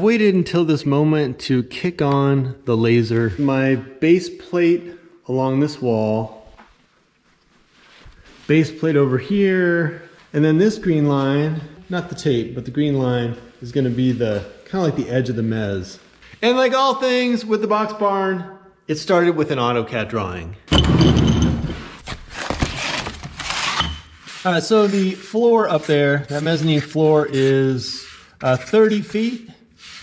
Waited until this moment to kick on the laser. My base plate along this wall, base plate over here, and then this green line, not the tape, but the green line is gonna be the kind of like the edge of the mezz. And like all things with the BoxBarn, it started with an AutoCAD drawing. So the floor up there, that mezzanine floor is 30 feet.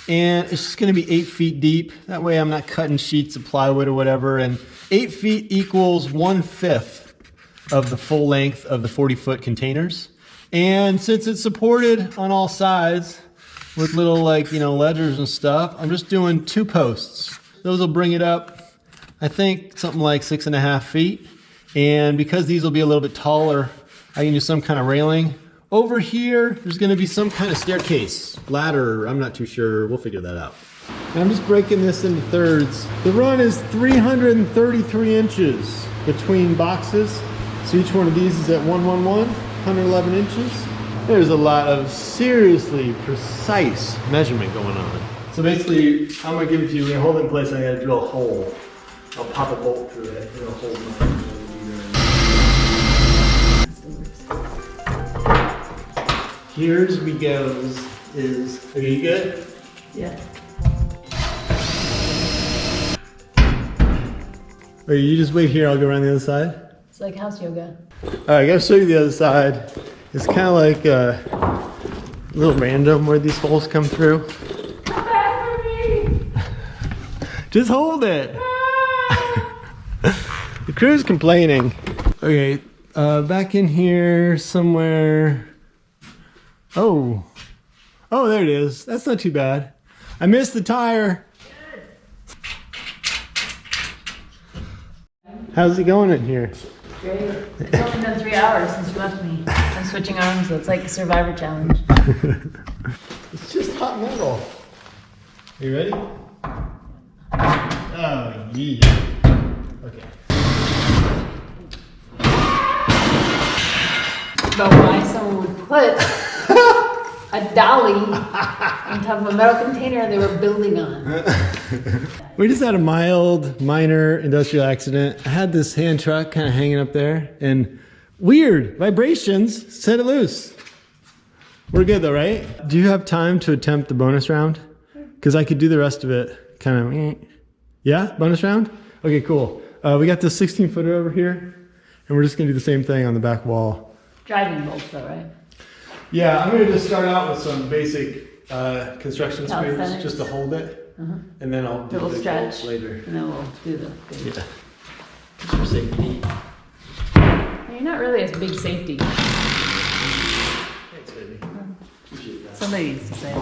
And it's just gonna be 8 feet deep. That way I'm not cutting sheets of plywood or whatever. And 8 feet equals 1/5 of the full length of the 40-foot containers. And since it's supported on all sides with little ledgers and stuff, I'm just doing 2 posts. Those will bring it up, I think, something like 6.5 feet. And because these will be a little bit taller, I can do some kind of railing. Over here, there's gonna be some kind of staircase, ladder, I'm not too sure, we'll figure that out. And I'm just breaking this into thirds. The run is 333 inches between boxes. So each one of these is at 111 inches. There's a lot of seriously precise measurement going on. So basically, I'm gonna give it to you, we're gonna hold it in place and I gotta drill a hole. I'll pop a bolt through it, it'll hold my. Here's we goes is, are you good? Yeah. Or you just wait here, I'll go around the other side. It's like house yoga. All right, I gotta show you the other side. It's kind of like a little random where these holes come through. Come back for me! Just hold it. The crew's complaining. Okay, back in here somewhere. Oh, there it is. That's not too bad. I missed the tire. How's it going in here? Great. It's only been 3 hours since you left me. I'm switching arms, so it's like a survivor challenge. It's just hot metal. Are you ready? Oh, yeah. Okay. About why someone would put a dolly on top of a metal container they were building on. We just had a minor industrial accident. I had this hand truck kind of hanging up there and weird vibrations, set it loose. We're good though, right? Do you have time to attempt the bonus round? Because I could do the rest of it kind of, yeah, bonus round? Okay, cool. We got this 16-footer over here and we're just gonna do the same thing on the back wall. Driving bolts though, right? Yeah, I'm gonna just start out with some basic construction screws just to hold it. And then I'll do the bolts later. And then we'll do the thing. Yeah. Just for safety. You're not really a big safety. Thanks, baby. Appreciate that. Somebody needs to say it.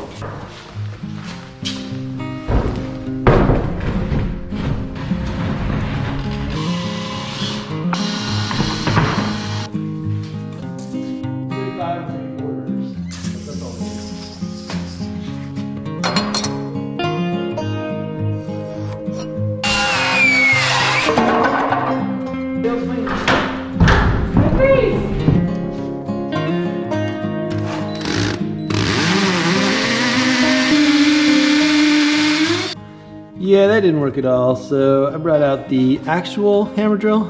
Yeah, that didn't work at all, so I brought out the actual hammer drill.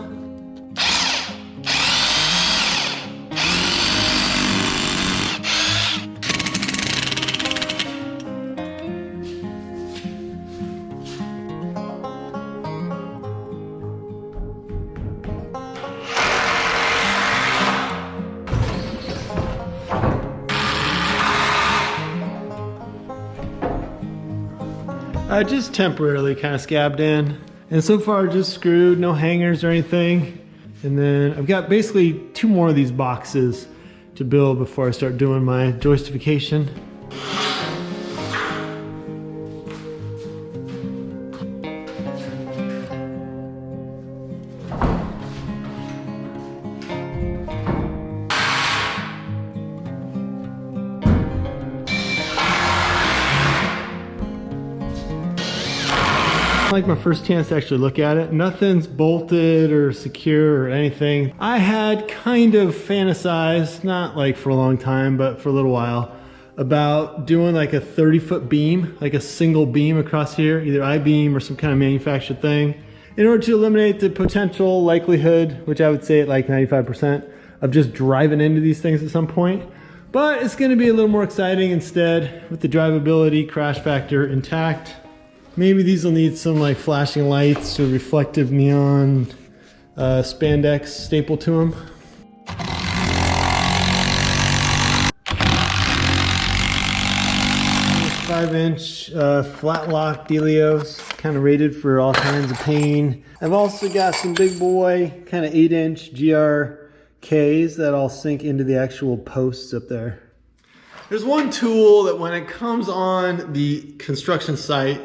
Just temporarily kind of scabbed in. And so far just screwed, no hangers or anything. And then I've got basically 2 more of these boxes to build before I start doing my joistification. Like my first chance to actually look at it. Nothing's bolted or secure or anything. I had kind of fantasized, not like for a long time, but for a little while, about doing like a 30-foot beam, like a single beam across here, either I-beam or some kind of manufactured thing, in order to eliminate the potential likelihood, which I would say at like 95%, of just driving into these things at some point. But it's gonna be a little more exciting instead with the drivability, crash factor intact. Maybe these will need some like flashing lights or reflective neon spandex staple to them. 5-inch flat lock dealios, kind of rated for all kinds of pain. I've also got some big boy kind of 8-inch GRKs that I'll sink into the actual posts up there. There's one tool that when it comes on the construction site,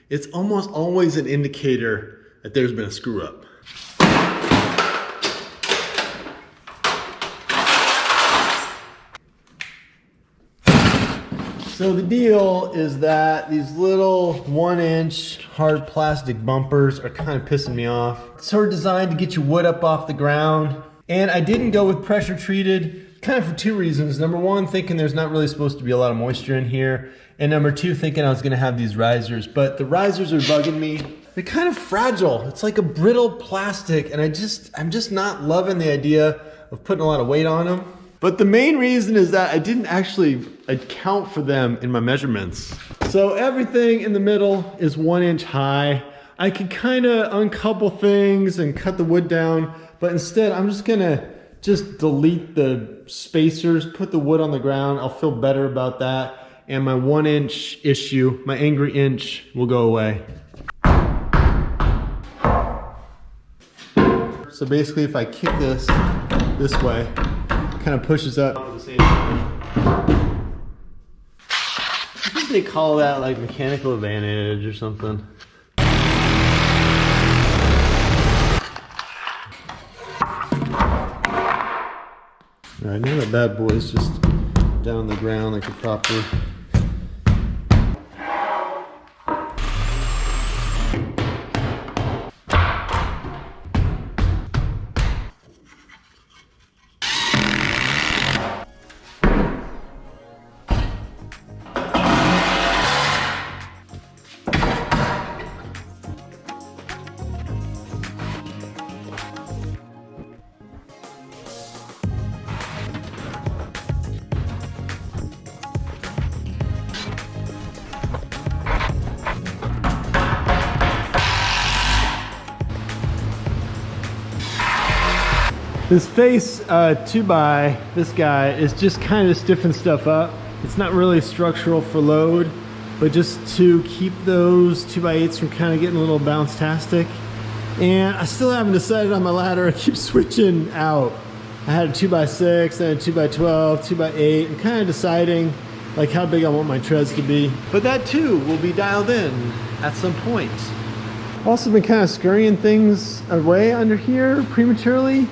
it's almost always an indicator that there's been a screw up. So the deal is that these little 1-inch hard plastic bumpers are kind of pissing me off. It's sort of designed to get your wood up off the ground. And I didn't go with pressure treated, kind of for 2 reasons. Number 1, thinking there's not really supposed to be a lot of moisture in here. And number 2, thinking I was gonna have these risers. But the risers are bugging me. They're kind of fragile. It's like a brittle plastic, and I'm just not loving the idea of putting a lot of weight on them. But the main reason is that I didn't actually account for them in my measurements. So everything in the middle is 1 inch high. I could kind of uncouple things and cut the wood down, but instead I'm just gonna delete the spacers, put the wood on the ground. I'll feel better about that. And my 1-inch issue, my angry inch, will go away. So basically if I kick this way, kind of pushes up at the same time. I think they call that like mechanical advantage or something. Alright, now that bad boy is just down on the ground like a proper. This face 2x, this guy, is just kind of stiffing stuff up. It's not really structural for load, but just to keep those 2x8s from kind of getting a little bounce-tastic. And I still haven't decided on my ladder. I keep switching out. I had a 2x6, then a 2x12, 2x8. I'm kind of deciding like how big I want my treads to be. But that too will be dialed in at some point. I've also been kind of scurrying things away under here prematurely.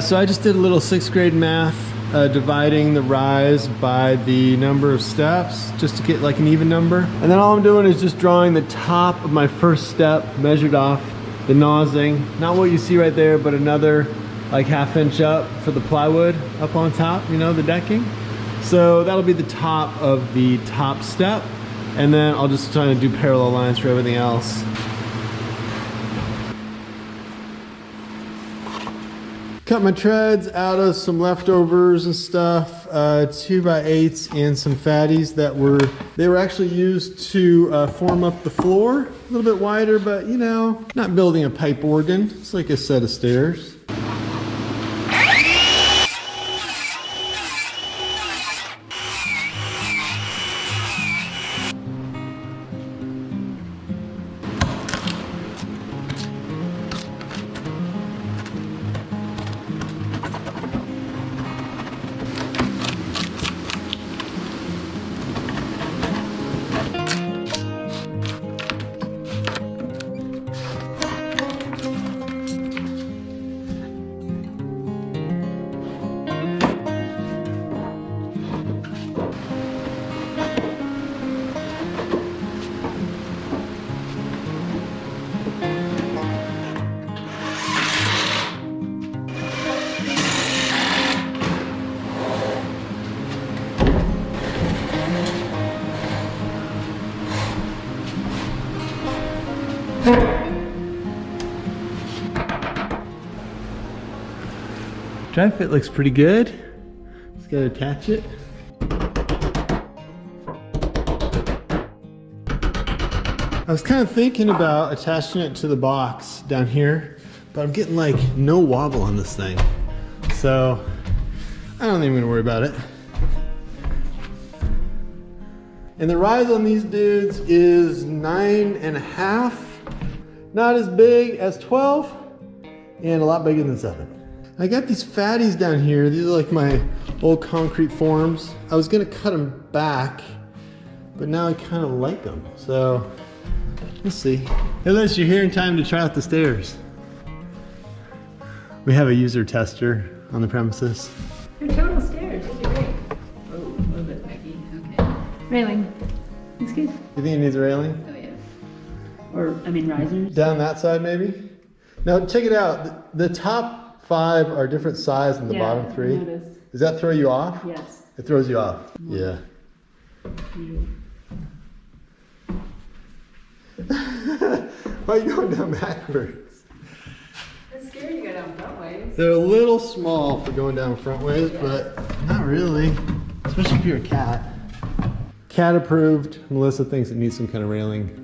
So I just did a little 6th grade math, dividing the rise by the number of steps, just to get like an even number. And then all I'm doing is just drawing the top of my first step, measured off the nosing. Not what you see right there, but another like 1/2 inch up for the plywood up on top, you know, the decking. So that'll be the top of the top step. And then I'll just try to do parallel lines for everything else. Cut my treads out of some leftovers and stuff, 2x8s and some fatties that they were actually used to form up the floor. A little bit wider, but you know, not building a pipe organ. It's like a set of stairs. Dry fit looks pretty good. Just gotta attach it. I was kind of thinking about attaching it to the box down here, but I'm getting like no wobble on this thing. So I don't think I'm gonna worry about it. And the rise on these dudes is 9.5. Not as big as 12 and a lot bigger than 7. I got these fatties down here. These are like my old concrete forms. I was gonna cut them back, but now I kind of like them. So we'll see. Unless you're here in time to try out the stairs. We have a user tester on the premises. Your total stairs, those are great. Oh, a little bit baggy, okay. Railing, looks good. You think it needs a railing? Oh yeah. Or, I mean risers. Down that side maybe? Now check it out. The top 5 are different size than the bottom 3. I noticed. Does that throw you off? Yes. It throws you off. Yeah. Why are you going down backwards? It's scary to go down front ways. They're a little small for going down front ways, but not really. Especially if you're a cat. Cat approved. Melissa thinks it needs some kind of railing.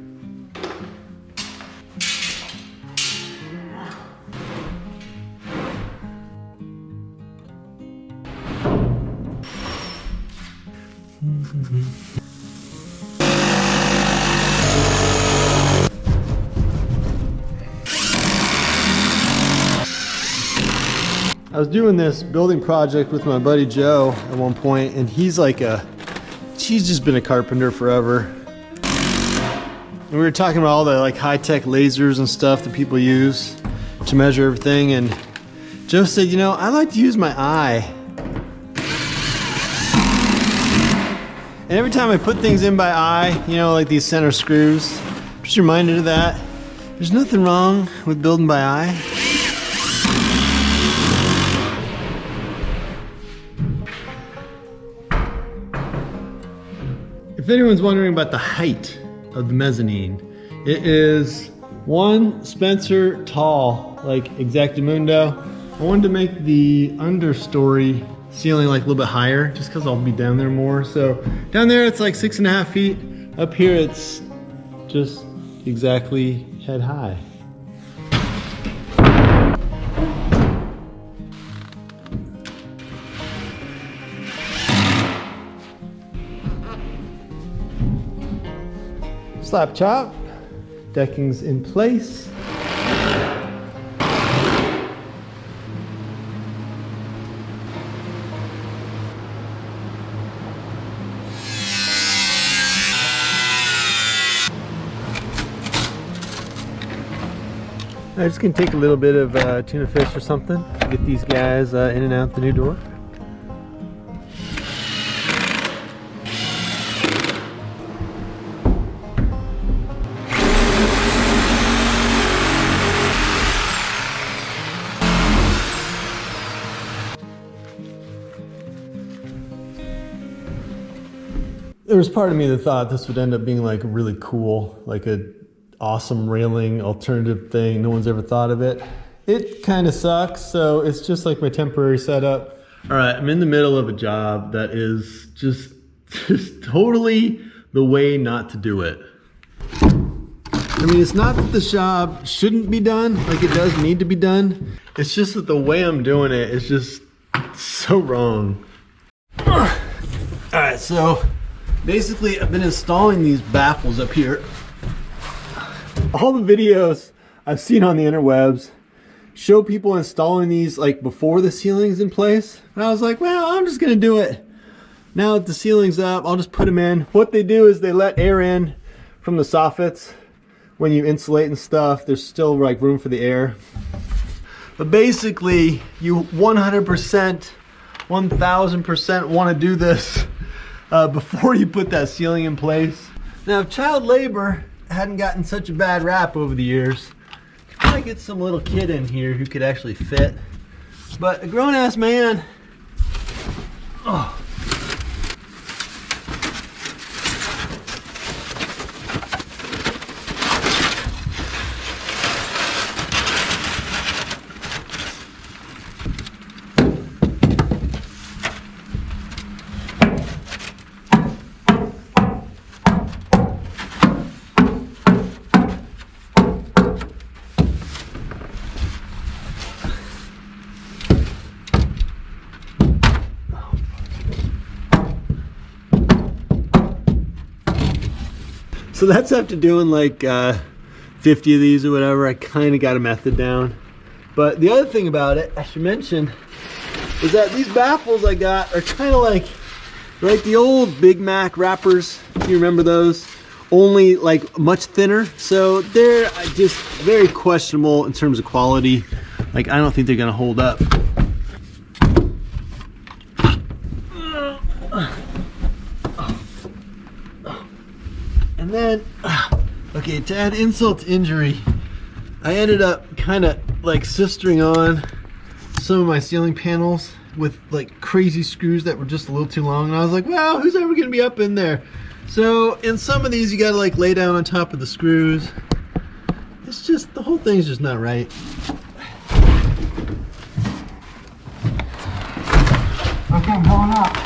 I was doing this building project with my buddy Joe at one point, and he's just been a carpenter forever. And we were talking about all the like high-tech lasers and stuff that people use to measure everything, and Joe said, you know, I like to use my eye. And every time I put things in by eye, you know, like these center screws, I'm just reminded of that. There's nothing wrong with building by eye. If anyone's wondering about the height of the mezzanine, it is 1 Spencer tall, like exactamundo. I wanted to make the understory ceiling like a little bit higher, just because I'll be down there more. So down there it's like 6.5 feet. Up here it's just exactly head high. Slap chop, decking's in place. I'm just gonna take a little bit of tuna fish or something to get these guys in and out the new door. There was part of me that thought this would end up being like really cool, like a awesome railing alternative thing. No one's ever thought of it. It kind of sucks, so it's just like my temporary setup. All right, I'm in the middle of a job that is just totally the way not to do it. I mean, it's not that the job shouldn't be done, like it does need to be done. It's just that the way I'm doing it is just so wrong. All right, so basically I've been installing these baffles up here. All the videos I've seen on the interwebs show people installing these like before the ceiling's in place. And I was like, well, I'm just gonna do it. Now that the ceiling's up, I'll just put them in. What they do is they let air in from the soffits. When you insulate and stuff, there's still like room for the air. But basically, you 100%, 1000% wanna do this before you put that ceiling in place. Now, if child labor hadn't gotten such a bad rap over the years, you could probably get some little kid in here who could actually fit. But a grown-ass man, oh. So that's after doing like 50 of these or whatever. I kind of got a method down. But the other thing about it, I should mention, is that these baffles I got are kind of like the old Big Mac wrappers. You remember those? Only like much thinner. So they're just very questionable in terms of quality. Like, I don't think they're gonna hold up. And then, okay, to add insult to injury, I ended up kind of like sistering on some of my ceiling panels with like crazy screws that were just a little too long. And I was like, well, who's ever gonna be up in there? So in some of these, you gotta like lay down on top of the screws. It's just, the whole thing's just not right. Okay, I'm going up.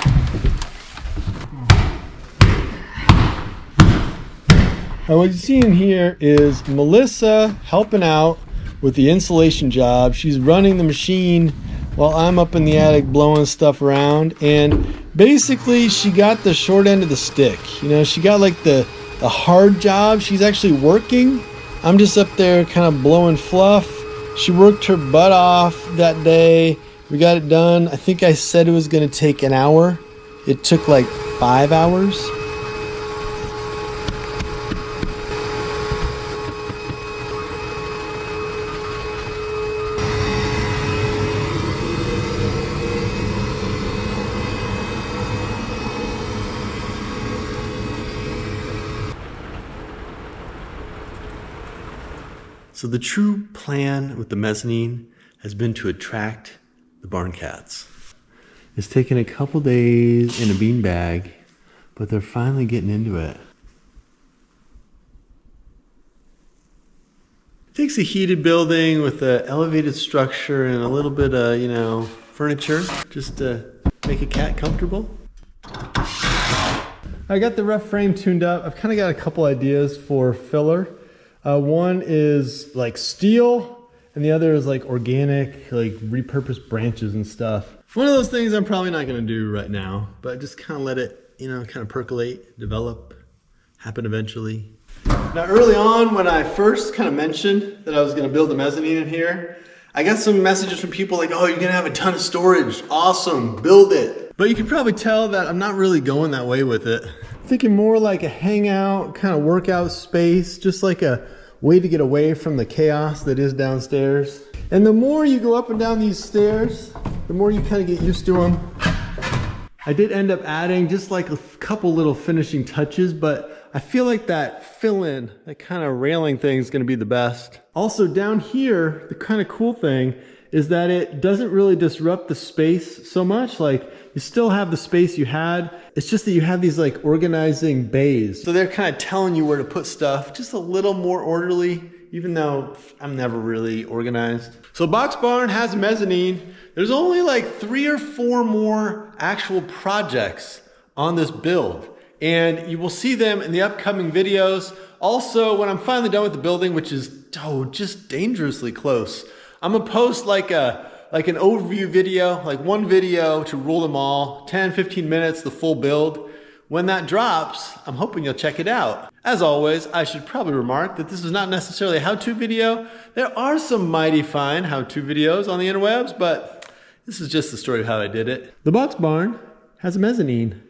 Now what you're seeing here is Melissa helping out with the insulation job. She's running the machine while I'm up in the attic blowing stuff around, and basically she got the short end of the stick. You know, she got like the hard job. She's actually working. I'm just up there kind of blowing fluff. She worked her butt off that day. We got it done. I think I said it was gonna take an hour. It took like 5 hours. So the true plan with the mezzanine has been to attract the barn cats. It's taken a couple days in a bean bag, but they're finally getting into it. It takes a heated building with an elevated structure and a little bit of, you know, furniture just to make a cat comfortable. I got the rough frame tuned up. I've kind of got a couple ideas for filler. One is like steel, and the other is like organic, like repurposed branches and stuff. One of those things I'm probably not gonna do right now, but just kind of let it, you know, kind of percolate, develop, happen eventually. Now early on, when I first kind of mentioned that I was gonna build a mezzanine in here, I got some messages from people like, oh, you're gonna have a ton of storage, awesome, build it. But you can probably tell that I'm not really going that way with it. Thinking more like a hangout, kind of workout space, just like a way to get away from the chaos that is downstairs. And the more you go up and down these stairs, the more you kind of get used to them. I did end up adding just like a couple little finishing touches, but I feel like that fill-in, that kind of railing thing is gonna be the best. Also down here, the kind of cool thing is that it doesn't really disrupt the space so much. Like, you still have the space you had. It's just that you have these like organizing bays. So they're kind of telling you where to put stuff, just a little more orderly, even though I'm never really organized. So BoxBarn has a mezzanine. There's only like 3 or 4 more actual projects on this build, and you will see them in the upcoming videos. Also, when I'm finally done with the building, which is just dangerously close, I'm gonna post like an overview video, like one video to rule them all, 10, 15 minutes, the full build. When that drops, I'm hoping you'll check it out. As always, I should probably remark that this is not necessarily a how-to video. There are some mighty fine how-to videos on the interwebs, but this is just the story of how I did it. The BoxBarn has a mezzanine.